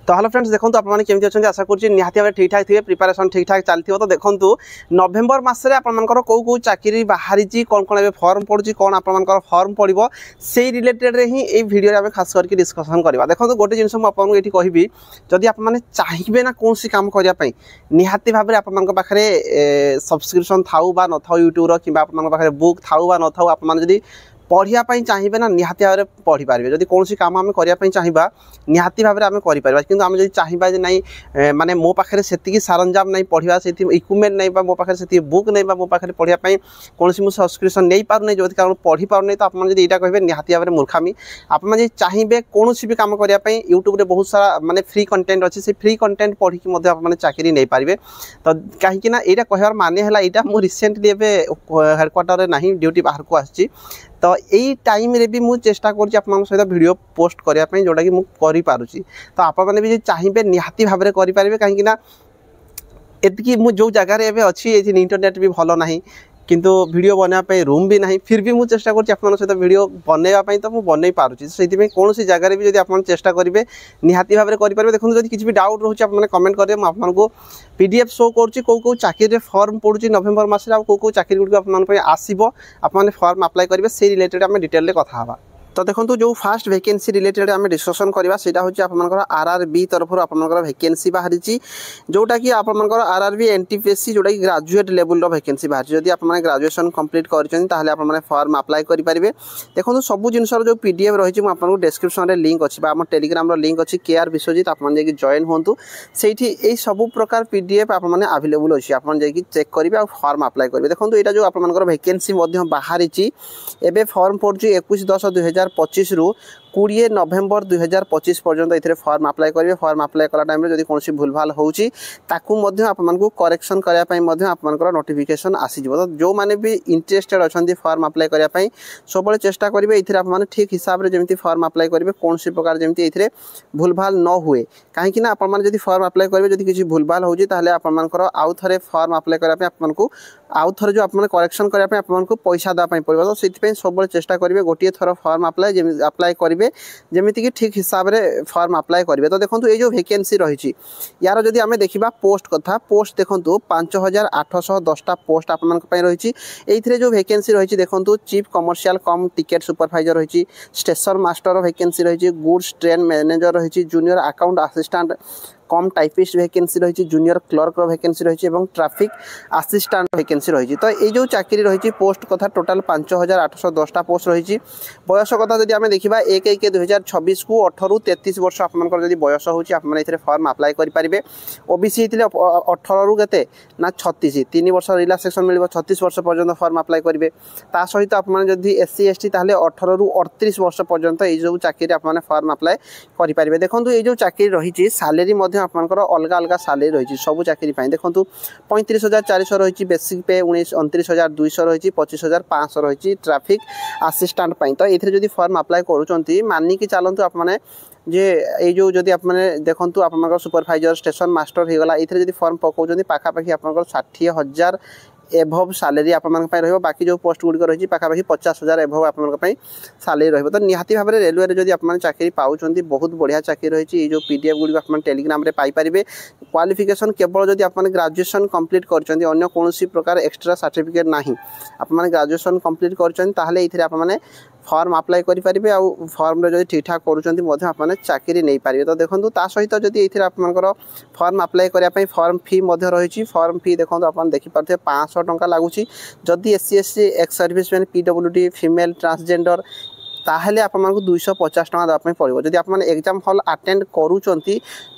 तो hello friends देखो आपने केमती अच्छा आशा करुँच निहाती भाव ठीक ठाक थे प्रिपेरेसन ठीक ठाक चलती तो देखो नवेम्बर मसरे आपर कौ चाकरी बाहरी कौन कौन ए फर्म पड़ी कौन आपर फर्म पड़ो से रिलेटेड ही ये वीडियो आम खास करके डिस्कसन करवा देखो गोटे जिन मुझे ये कहबी जदि आपने चाहिए ना कौन काम करने निहाती भाव में पाखे सब्सक्रिप्शन थाऊ बा न था यूट्यूब कि पाखे बुक थाऊ बा न था आपने पढ़ाई चाहिए ना निहाती भाव में पढ़ी पारे जब कौन कम आम करने चाहिए निहाती भाव में आम कर कि आम जब चाहिए ना माने मो पाखे से सरंजाम नहीं पढ़ा से इक्विपमेंट नहीं मो पाखे से बुक नहीं मो पाखे पढ़ाई कौन मुझे सब्सक्रिप्शन नहीं पार जो कारण पढ़ी पार तो आपने जब यहाँ कहे निहाती भाव में मूर्खामी आपने चाहिए कौन भी कम करने यूट्यूब बहुत सारा माने फ्री कंटेंट अच्छी से फ्री कंटेंट पढ़ी आपने चाकरी नहीं पारे तो कहीं यहाँ कहबार माने है यहाँ मुझे रिसेंटली हेडक्वार्टर ना ड्यूटी बाहर को आसी तो यही टाइम रे भी मुझे चेष्टा कर सहित वीडियो पोस्ट करने जोटा कि मुझे पारुची तो आपने भी चाहिए निहाती भाव में करेंगे कहीं एतिकी मुझे जो जगार अच्छी इंटरनेट भी भल ना किंतु वीडियो बनापी रूम भी ना फिर भी मुझे चेष्टा कर सहित वीडियो बनवाई तो मुझे बनई पार्टी से कौन जगार भी जब आप चेष्टा करेंगे निहाती भाव में करेंगे देखो जब किसी भी डाउट रोचे आपने कमेंट करेंगे आपको पीडीएफ शो करुँच कौ चाकरी फर्म पड़ूँ नवेम्बर मसरे कौ चाकरी गुड़िक आसो आपने फर्म अप्लाई करेंगे से रिलेटेड आम डिटेल कथा हाँ तो देखो जो फास्ट वैकेंसी रिलेटेड आम डिस्कसन करवा सेटा हूँ आपर आरआरबी तरफ आपर वैकेंसी बाहरी जोटा कि आपर आरआरबी एनटीपीएससी जोटा कि ग्रेजुएट लेवल वैकेंसी बाहरी जदि आपने ग्रेजुएशन कंप्लीट कर फर्म अप्लाई करेंगे देखो सब जिनसर जो पीडीएफ रही आपको डिस्क्रिप्शन में लिंक अच्छी आम टेलीग्राम लिंक अच्छी केआर विश्वजित आपने जॉइन हूँ से सब प्रकार पीडीएफ आपने अवेलेबल अच्छी आपने चेक करेंगे फर्म अप्लाई करेंगे देखो यहाँ जो आपर वैकेंसी बाहरी एवं फर्म पड़ू 21/10/2025 रु 20 नवेम्बर 2025 पर्यंत ये फर्म अप्लाई करेंगे फर्म अप्लाई कला टाइम जब कौन भूल भाल होची आपको करेक्शन करने आप नोटिफिकेशन आसीज तो जो मैंने भी इंटरेस्टेड अच्छा फर्म अप्लाई करने सब चेष्टा करेंगे ये आप ठीक हिसाब से जमी फर्म अप्लाई करेंगे कौन प्रकार जमी ये भूल भाल न हुए कहीं आपने फर्म अप्लाई करेंगे जब किसी भूल भाल होती आपर आउ थे फर्म अप्लाई करने आपको आउ थे जो आपने करेक्शन करने आपको पैसा देवाई पड़ो तो से सब चेष्टा करेंगे गोटे थर फर्म अप्लाई करेंगे जमीती कि ठीक हिसाब से फर्म अप्लाई करेंगे तो देखो ये जो वैकेंसी रही यार जदि आम देखा पोस्ट कथा पोस्ट देखो 5810 पोस्ट आपंपाई रही ये जो वैकेंसी रही देखो चीफ कमर्शियल कम टिकेट सुपरवाइजर रही स्टेशन मास्टर वैकेंसी रही गुड्स ट्रेन मैनेजर रही जूनियर अकाउंट असिस्टेंट कम टाइपिस्ट वैकेंसी रही जूनियर क्लर्क वैकेंसी रही ट्रैफिक असिस्टेंट वैकेंसी रही तो ये जो चाकरी रही पोस्ट कथा टोटाल 5810 पोस्ट रही बयस कथा जब आम देखा 1/1/2026 को 18 ରୁ 33 वर्ष आपर जब बयस होती फर्म अप्लाई करेंगे ओबीसी होते 18 ରୁ केते ना 36 3 वर्ष रिलैक्सेशन मिल 36 वर्ष पर्यंत फर्म अप्लाई करेंगे ता सहित आपने जब एससी एसटी 18 ରୁ 38 वर्ष पर्यंत ये चाकरी आपने फर्म अप्लाई करेंगे देखो ये जो चाकरी रही सालेरी आपंकर अलग अलग सालेरी रही सब चाकरी देखो 35,400 रही बेसिक पे 29,200 रही 25,500 रही ट्रैफिक असिस्टेंट तो ये जो फर्म अप्लाई करुँच मानिकी चलतु आपने जे ये जो जदि आपने देखूँ आप सुपरवाइजर स्टेशन मास्टर होगला ये फर्म पकाउं पाखापाखि आप 60,000 एभव सालेरी आप बाकी जो पोस्ट गुड़िक रही पाखापाखि 50,000 एभव आप सालेरी रही तो निहाती भाव में रेलवे जब आप चाकरी पाँच बहुत बढ़िया चाकरी रही जो पीडीएफ गुड़िक आप टेलीग्राम में पाइपर क्वालिफिकेशन केवल जब आपने ग्रेजुएशन कंप्लीट कर कौन प्रकार एक्सट्रा सर्टिफिकेट ना आपने ग्रेजुएशन कंप्लीट कर फर्म अप्लाई करेंगे आउ फर्म जो ठीक ठाक करें चाकरी नहीं पारे तो देखो ता सहित जदि ये आपर फर्म अप्लाई करने फर्म फी रही फर्म फी देखो आप देखिपे 500 टंका लगुच जदि SC ST ex service man PWD female transgender ताहले आपको 250 टंका देवाई पड़ो जब आप एग्जाम हॉल अटेंड करुँच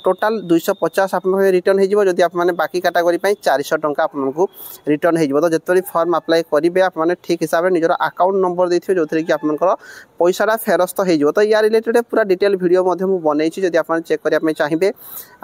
टोटाल 250 आप रिटर्न हो जब आपने बाकी कैटेगरी 400 टंका आपको रिटर्न हो तो जिते फर्म अप्लाई करेंगे आपने ठीक हिसाब से निजर अकाउंट नंबर देते जो थी कि आपंकर पैसाटा फेरस्त हो तो या रिलेटेड पूरा डिटेल वीडियो बनई जब आप चेक करने चाहिए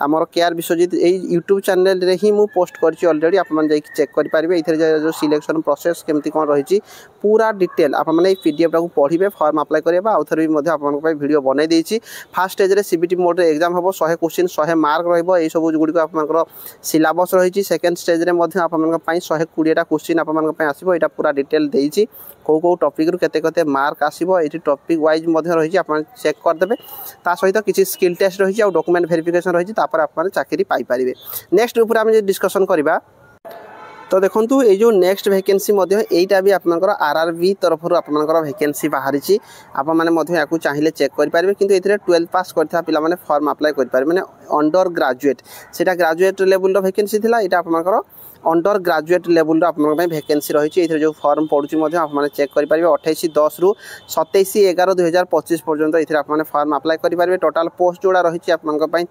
आमर केआर विश्वजित यूट्यूब चैनल रे ही मुझे पोस्ट करलरेडी आपने चेक करेंगे ये जो सिलेक्शन प्रोसेस केमती कौन रही पूरा डिटेल आपने पीडीएफ टाक पढ़े फर्म अप्लाई करिबा आउ थरे भी आपन पई वीडियो बनाई देछि फर्स्ट स्टेज रे सीबीटी मोड रे एग्जाम हबो 100 क्वेश्चन 100 मार्क रहइबो एई सब गुडी को आपन सिलेबस रही सेकेंड स्टेज रे मध्य आपन पई 120 टा क्वेश्चन आपन पई आसीबो एटा पूरा डिटेल देछि को टॉपिक रु केते केते मार्क आसीबो एठी टॉपिक वाइज मध्य रही आपन चेक कर देबे ता सहित किछि स्किल टेस्ट रही आ डॉक्यूमेंट वेरिफिकेशन रही तापर आपन चाकरी पाई परिबे नेक्स्ट ऊपर हम जे डिस्कशन करबा तो देखो ये जो नेक्स्ट वैकेंसी यहीटा भी आपंकर आरआरबी तरफ आपंकर वैकेंसी बाहरी आप मैंने चाहिए चेक करेंगे किंतु ये 12 पास करता पिला फॉर्म अप्लाई करेंगे मैंने अंडर ग्रेजुएट से ग्रेजुएट लेवल वैकेंसी थी यहाँ आपंकर अंडर ग्रेजुएट लेवल वैकेंसी रही है जो फॉर्म पड़ूँ आप चेक करेंगे 28/10 रु 27/11/2025 पर्यंत ये आप फॉर्म अप्लाई करेंगे टोटाल पोस्ट जोड़ा रही है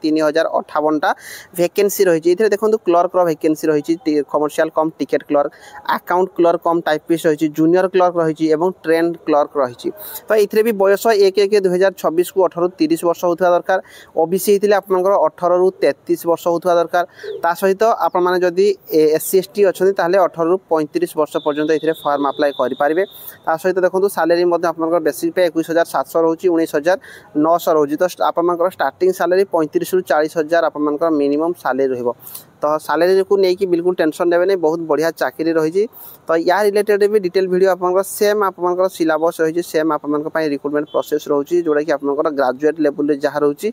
3058टा वैकेंसी रही है देखो क्लर्क वैकेंसी रही कमर्शियल कम टिकेट क्लर्क अकाउंट क्लर्क कम टाइपिस्ट रही जूनियर क्लर्क रही ट्रेन क्लर्क रही तो ये भी बयस 1/1/2026 को 18 ରୁ 30 वर्ष होता दरकार ओबीसी होते आपंकर 18 ରୁ 33 वर्ष होता दरकार ता सहित आपदी SC ST अच्छा 18 ରୁ 35 वर्ष पर्यंत ये फॉर्म अप्लाई करेंगे ता सहित देखो सालेरी आप बेसिक पे 21,700 रोचे 19,900 रोचे तो आप स्टार्टिंग सालेरी 35 ରୁ 40,000 आप मिनिमम सालेरी रही तो सालेरी को लेकिन बिल्कुल टेंशन नेबे नहीं बहुत बढ़िया चाकरी रही तो या रिलेटेड भी डिटेल वीडियो आप सेम आप सिलेबस रही सेम आप रिक्रुटमेंट प्रोसेस रोचे जोड़ा कि आप ग्रेजुएट लेवल जहाँ रोचे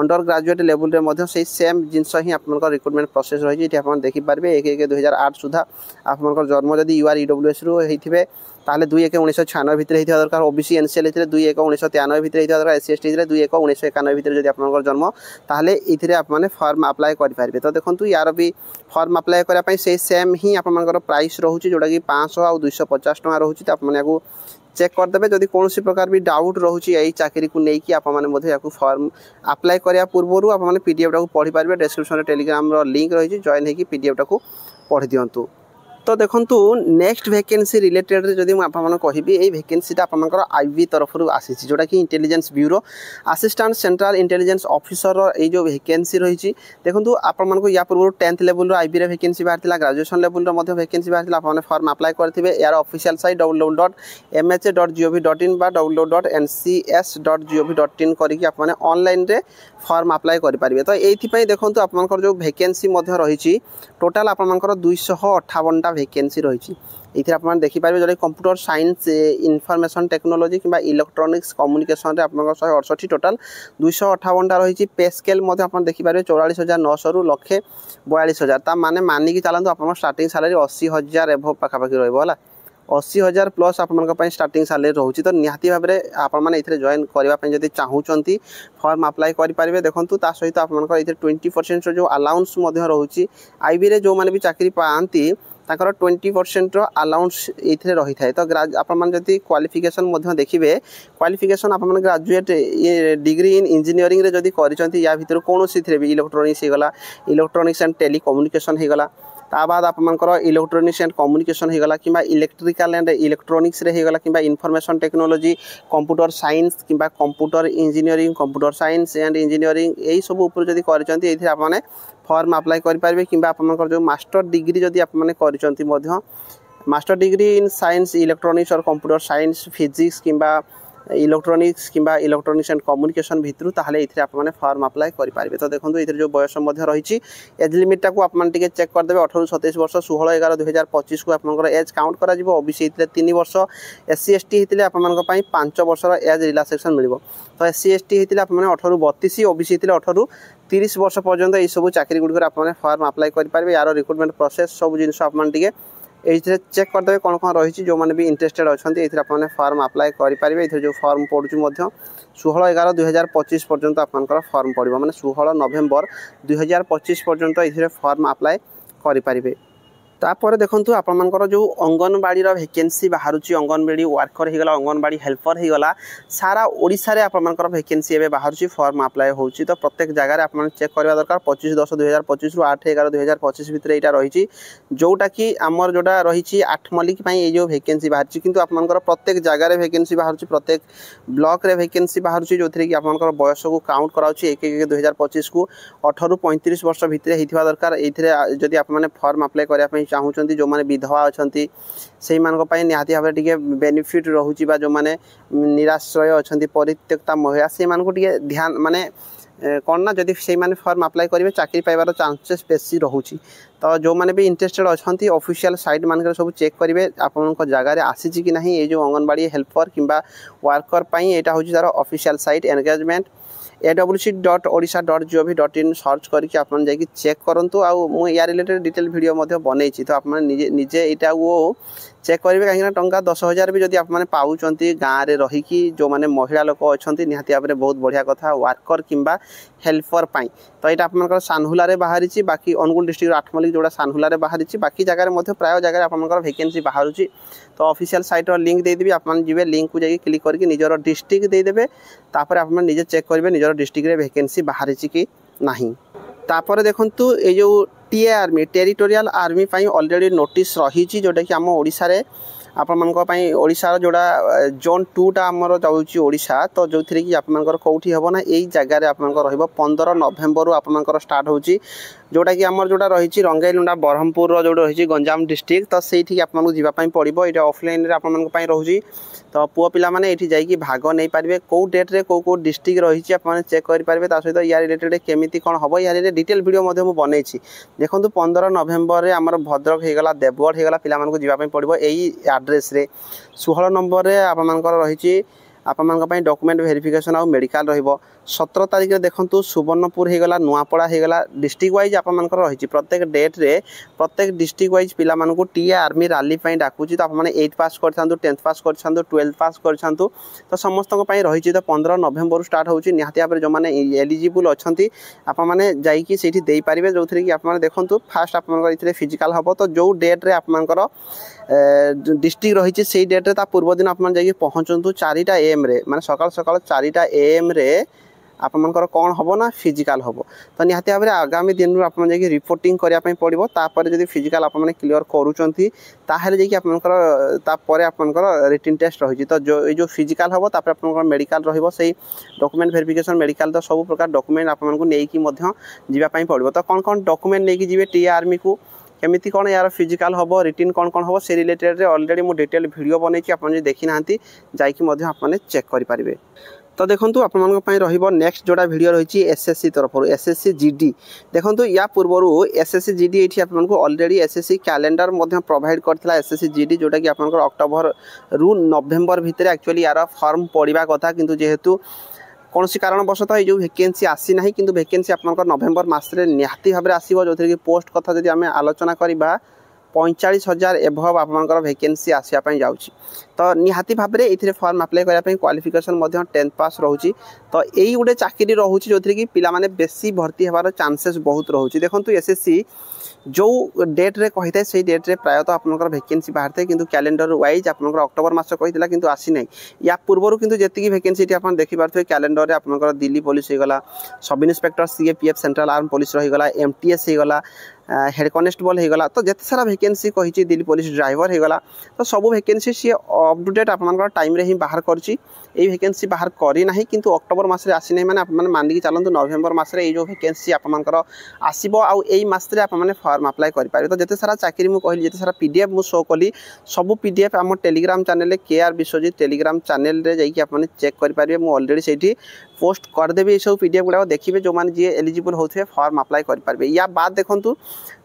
अंडर ग्रेजुएट लेवल में से सेम जिनस ही आप रिक्रुटमेंट प्रोसेस रही आप देखिपारे 1/1/2008 सुधा आप जन्म जदि यूआर EWS रु होइथिबे ताले 2/1/1996 भितर होता दरकार ओबीसी एनसीएल 2/1/1993 भितर होता दरकार SC ST 2/1/1991 भितर जदि आपनकर जन्म ताले इथिरे आप माने फॉर्म अप्लाई करि पारिबे तो देखंतु यार भी फॉर्म अप्लाई करा पई से सेम ही आपनकर प्राइस रहउची जोडा कि 500 आ 250 टका रहउची त आप माने को चेक कर देबे जदि कोनोसी प्रकार भी डाउट रहउची एई चाकरी को नेकी आप माने मध्ये याकू फॉर्म अप्लाई करिया पूर्वरु आप माने पीडीएफ टाको पढि पारिबे डिस्क्रिप्शन रे टेलीग्राम रो लिंक रही जॉइन हेकी पीडीएफ टाको पढि दियंतु तो देखो नेक्स्ट वैकेंसी रिलेटेड जदि मुझे कहि ये वैकेंसीटा आपर आईबी तरफ आसी जोटा कि intelligence bureau assistant central intelligence officer ये जो वैकेंसी रही देखो आपको या पूर्व 10th लेवल आईबी रे वैकेंसी बाहर ग्रेजुएशन लेवल वैकेंसी बाहर आप फॉर्म अप्लाई करेंगे यार ऑफिशियल साइट www.mha.gov.in www.ncs.gov.in करके आप ऑनलाइन रे फॉर्म अप्लाई करेंगे तो ये देखो आप जो वैकेंसी रही टोटाल आप 258टा वैकेंसी रही ये आप देखिपारे जो कंप्यूटर साइंस इनफॉरमेशन टेक्नोलॉजी कि इलेक्ट्रॉनिक्स कम्युनिकेशन आप 168 टोटाल 258टा रही पे स्केल आप देखिपारे 44,900 रु 1,42,000 ता माने मानिकी चलतु आप स्टार्टिंग सैलरी 80,000 एभव पाखापाखि रहा 80,000 प्लस आप स्टार्टिंग सैलरी रोचे तो निहाती भाव में आपने जॉइन करने जब चाहूँगी फॉर्म अप्लाई करेंगे देखूँ ता सहित आप 20% जो अलाउंस रोचे आईबी रे जो मैंने भी चाकरी पाती ताकर 20% अलाउंस ये रही है तो आपड़ी क्वालिफिकेशन देखिए क्वालिफिकेशन आप ग्रेजुएट ये डिग्री इन इंजीनियरिंग रे जदि कर या भर कौन भी इलेक्ट्रोनिक्स होगला इलेक्ट्रोनिक्स एंड टेलीकम्युनिकेशन होगला ता बाद आपंकर इलेक्ट्रोनिक्स एंड कम्युनिकेशन होगला कि इलेक्ट्रिकल एंड इलेक्ट्रोनिक्स रे होगला कि इनफॉरमेशन टेक्नोलॉजी कंप्यूटर साइंस कि computer engineering computer science and engineering यही सब उपर जदि कर आपने फॉर्म अप्लाई करेंगे कि आपंकर जो मास्टर डिग्री जदि आपने master degree in science electronics और कंप्यूटर साइंस फिजिक्स कि इलेक्ट्रोनिक्स कि इलेक्ट्रोनिक्स एंड कम्युनिकेशन भितर ताहले इथे आपने फॉर्म अप्लाई करेंगे तो देखो ये जो बयस रही एज लिमिटा को आपने चेक करदे 18 ରୁ 27 वर्ष 16/11/2025 को आप एज काउंट कर ओबीसी होते 3 वर्ष SC ST होते आप 5 वर्ष एज रिलैक्सेशन मिल तो SC ST होते आप 18 ରୁ 32 ओबीसी होते 18 ରୁ 30 वर्ष पर्यंत ये सब चाकरी गुड़िक आपने फॉर्म अप्लाई करेंगे यार रिक्रुटमेंट प्रोसेस सब जिन आपने ये चेक करदे कौन कौन रही जो मैंने भी इंटरेस्टेड अच्छा ये आपने फॉर्म अप्लाई करेंगे ये जो फॉर्म पड़ू 16/11/2025 पर्यंत आपंकर फॉर्म पड़ो मैंने 16 नवेम्बर 2025 पर्यंत ये फॉर्म अप्लाई करेंगे तापर देखूँ आपर जो अंगनवाड़ी वैकेंसी बाहर अंगनवाड़ी वर्कर होगला अंगनवाड़ी हेल्पर होगला सारा ओडिशा रे आपर वैकेंसी एवं बाहर फॉर्म अप्लाई होची तो प्रत्येक जगह आप चेक करवा दरकार 25/10/2025 ରୁ 8/11/2025 भितर यहाँ रही जोटा कि आमर जोटा रही 8 मल्लिक ये जो वैकेंसी बाहर किंतु आपर प्रत्येक जगह वैकेंसी बाहर प्रत्येक ब्लॉक रे वैकेंसी बाहर जो थी कि आपर बयस को काउंट कराऊँ 1/1/2025 को 18 ରୁ 35 वर्ष भितर होता दरकार ये जदि आप फॉर्म अप्लाई करने चाहूँगी जो मैंने विधवा अच्छा से निहाती भाव टे बेनिफिट रोचे जो मैंने निराश्रय अच्छा परित्यक्ता महिला से ध्यान माने कौन ना जदि से फॉर्म अप्लाई करेंगे चाकरी पाइबार चांसेस बेसी रोचे तो जो मैंने भी इंटरेस्टेड अच्छा ऑफिशियल साइट मान सब चेक करेंगे आपण जगार आसी कि नहीं ये जो अंगनवाड़ी हेल्पर किंबा वर्कर यहाँ हूँ तार official site engagement awc.odisha.gov.in search करके आप चेक करूँ आउ या रिलेटेड डिटेल वीडियो बनई तो आप निजे यहाँ वो चेक करेंगे कहीं टंका 10,000 भी जब आप पाँच गाँव में रहीकि जो मैंने महिला लोक अच्छा निहाती भाव में बहुत बढ़िया कथा वर्कर किंबा हेल्पर पाई तो यहाँ आप सानहुला बाहरी बाकी अनुगुल डिस्ट्रिक्ट आठमल्लिक जोड़ा सानहुला बाहरी बाकी जगह प्राय जगह आप वैकेंसी बाहर तो ऑफिशियल साइट लिंक देदेवी आप जी लिंक को जाकि क्लिक करके निजर डिस्ट्रिक्ट देदेवे तापर आप निजे चेक करेंगे निजर डिस्ट्रिक्ट रे वैकेंसी बाहरी कि नहीं तापर देखूँ ये जो TA army territorial army already notice रही जोटा कि आम ओडिशा रे ओडिशा जोड़ा जोन 2टा आमर जाऊँगी ओडिशा तो जो थी कि आपर कौटी हम ना यही जगार आप 15 नवेम्बर आपर स्टार्ट हो जोटा कि आमर जोड़ा रही रंगईलुंडा ब्रह्मपुर जो रही गंजाम डिस्ट्रिक्ट तो सही आपको जावाई पड़ो ये ऑफलाइन आप रोचे तो पुओ पिला माने ये जाकि भाग नहीं पारे कौ डेट्रे कौ डिस्ट्रिक्ट रही आप चेक करेंगे सहित या रिलेटेड केमी कौन हम या डिटेल वीडियो मुझे बनई देखो 15 नवेम्बर आम भद्रक होगला देवगढ़ होगला पिला जावाई पड़ो यही आड्रेस 16 नंबर रे आपर रही आपाई डॉक्यूमेंट वेरिफिकेशन आउ मेडिकल रहिबो 17 तारिख रे देखंतु सुवर्णपुर होगला नुआपड़ा होगला डिस्ट्रिक्ट वाइज आपर रही प्रत्येक डेट रे प्रत्येक डिस्ट्रिक्ट वाइज पिला मानकु टीए आर्मी रैली डाकुची तो आप 8 पास कर 10th पास कर 12th पास कर तो समस्त रही तो 15 नवेम्बर स्टार्ट होची निहाती भाव जो मैंने एलिजिबल अच्छा आप मैंने जाकि दे पारे जो थी कि आप देखूँ फास्ट आप फिजिकाल हम तो जो डेट्रे आपर डिस्ट्रिक्ट रही से डेट्रे पूर्व दिन आप पहुँचतु 4टा AM रे माने सकाल सकाल 4टा AM रे आपर कौन हम ना फिजिकाल हम तो निहाती भाव में आगामी दिन आप रिपोर्टिंग करने पड़ो तापर जब फिजिकाल आप क्लीयर करूँगी आपर रिटन टेस्ट रही तो जो फिजिकाल हम तापर मेडिकल रही डॉक्यूमेंट वेरिफिकेशन मेडिकल तो सब प्रकार डॉक्यूमेंट आपको जावाई पड़ो तो कौन कौन डॉक्यूमेंट लेकिन जी टीए आर्मी को केमिति कौन यार फिजिकाल हम रिटन कौन कौन हम से रिलेटेड ऑलरेडी मुझे डिटेल वीडियो बनई आप देखी ना जाकि चेक करेंगे तो देखो आपर नेक्स्ट जोड़ा वीडियो रही एसएससी तरफ एसएससी जीडी देखो या पूर्व एसएससी जीडी ये आपको ऑलरेडी एसएससी कैलेंडर प्रोवाइड करता एसएससी जीडी जोटा कि आपंकर अक्टोबर रु नवेम्बर भितर एक्चुअली यार फॉर्म पड़ा कथा किंतु जेहेतु कौन कारणवशतः ये जो वैकेंसी आसी ना कि वैकेंसी आपंकर नवेम्बर मसरे निहाती भाव में आसो जो कि पोस्ट कथा जब आम आलोचना करवा 45,000 एभव आपर वैकेंसी आसापी जाऊँगी तो निहाती भाव में ये फॉर्म अप्लाई करने क्वालिफिकेशन 10th पास रोचे तो यही गोटे चाकरी रोचे जो थी कि पिलाने बेसी भर्ती होवार चांसेस बहुत रोचे देखो एसएससी जो डेट रे कही था से डेट रे प्रायतः आपंकर वैकेंसी बाहर थे किंतु कैलेंडर वाइज आपंकर अक्टोबर मास कही किंतु आसी ना या पूर्व किंतु जी वैकेंसी आप देखिपे कैलेंडर में आपंकर दिल्ली पुलिस होगला sub inspector CAPF central arm police रहीगला एमटीएस होगला हेड कनेस्टेबल होगला तो जिते सारा वैकेंसी कही दिल्ली पुलिस ड्राइवर होगला तो सब वैकेंसी सी अप टू डेट आप टाइम रे ही बाहर करची वैकेंसी बाहर करना किंतु अक्टोबर मास आसी ना मैंने मानिक चलते नवेम्बर मसरे जो वैकेंसी आपर आसो आसरे आप फॉर्म अप्लाई करेंगे तो जिते सारा चाकरी मुझे कहली जिते सारा पीडीएफ मुझे शो कली सब पीडीएफ आम टेलीग्राम चैनल केआर विश्वजीत टेलीग्राम चैनल रे जाकि आप चेक करेंगे मुझे ऑलरेडी से पोस्ट करदेवी ये सब पीडीएफ गुड़ा देखिए जो मैंने जी एलिजिबल होते फॉर्म अप्लाई करेंगे या बाद देखूँ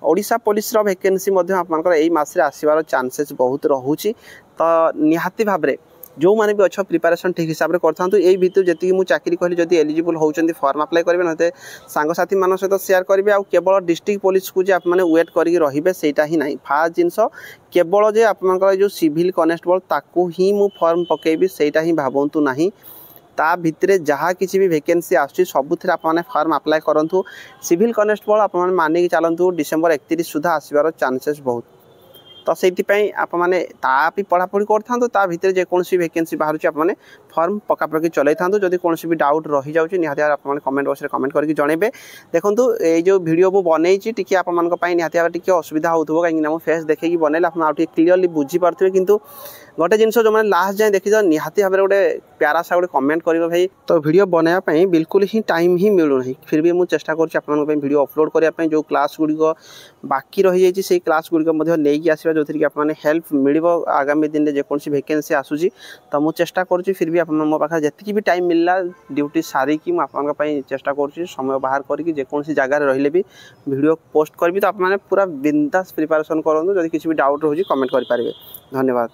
ओडिशा पुलिस वैकेंसी आपर यही मसरे आसबार चांसेस बहुत रोचे तो निहाती भाव में जो मैंने भी अच्छा प्रिपेरेसन ठीक हिसाब से करता यही भितर जी मुझे चाकरी कहली जब एलिजिबल होती फॉर्म अप्लाई करेंगे ना सांगसाथी मान सहित सेयार करेंगे आउ केवल डिस्ट्रिक्ट पुलिस को आप वेट करके रे सहीटा ही ना फास्ट जिनस केवल जे आप जो सिविल कनेस्टेबल ताकू ही मु फॉर्म पकेबी सहीटा ही भावतु ना ता भितर जहाँ किसी भी वैकेंसी आसुची सबुथिरे आपने फॉर्म अप्लाई करूँ सिविल कनेस्टेबल आप मानिक चलतु डिसेम्बर 31 सुधा आसबार चांसेस बहुत तो से आप पढ़ापढ़ी करता भितर जेकोसी वैकेंसी बाहर आपने फर्म पकापकी चलाई था जदि कौन भी डाउट रही जाऊँगी निहाती भाव आप कमेंट बॉक्स में कमेंट करके जनइबे। देखो ये जो वीडियो मुझे बनई टी आपंपाई निहाती भाव टी असुविधा हो कहीं फेस देखिए बनइले आप क्लीयरली बुझीपारे कि गोटे जिन जो मैंने लास्ट जाए देखी निहाती भाव गोटे प्यारा सा गोटे कमेंट कर भाई तो वीडियो बनायापी बिल्कुल ही टाइम ही मिलूना फिर भी मुझे चेष्टा करीडियो अपलोड करने जो क्लास गुड़िक बाकी रही जाइए से क्लास गुड़िक नहीं आसवा जो थी आप हेल्प मिल आगामी दिन में जेकोसी वैकेंसी आसूसी तो मुझे चेष्टा करुँच फिर भी मो पाखे जी भी टाइम मिलला ड्यूटी सारिकी मुझे चेष्टा करुँच समय बाहर करके जेकोसी जगार रही भी वीडियो पोस्ट करी तो आप पूरा बिंदास प्रिपरेशन करूँ जब किसी भी डाउट रोचे कमेंट करेंगे। धन्यवाद।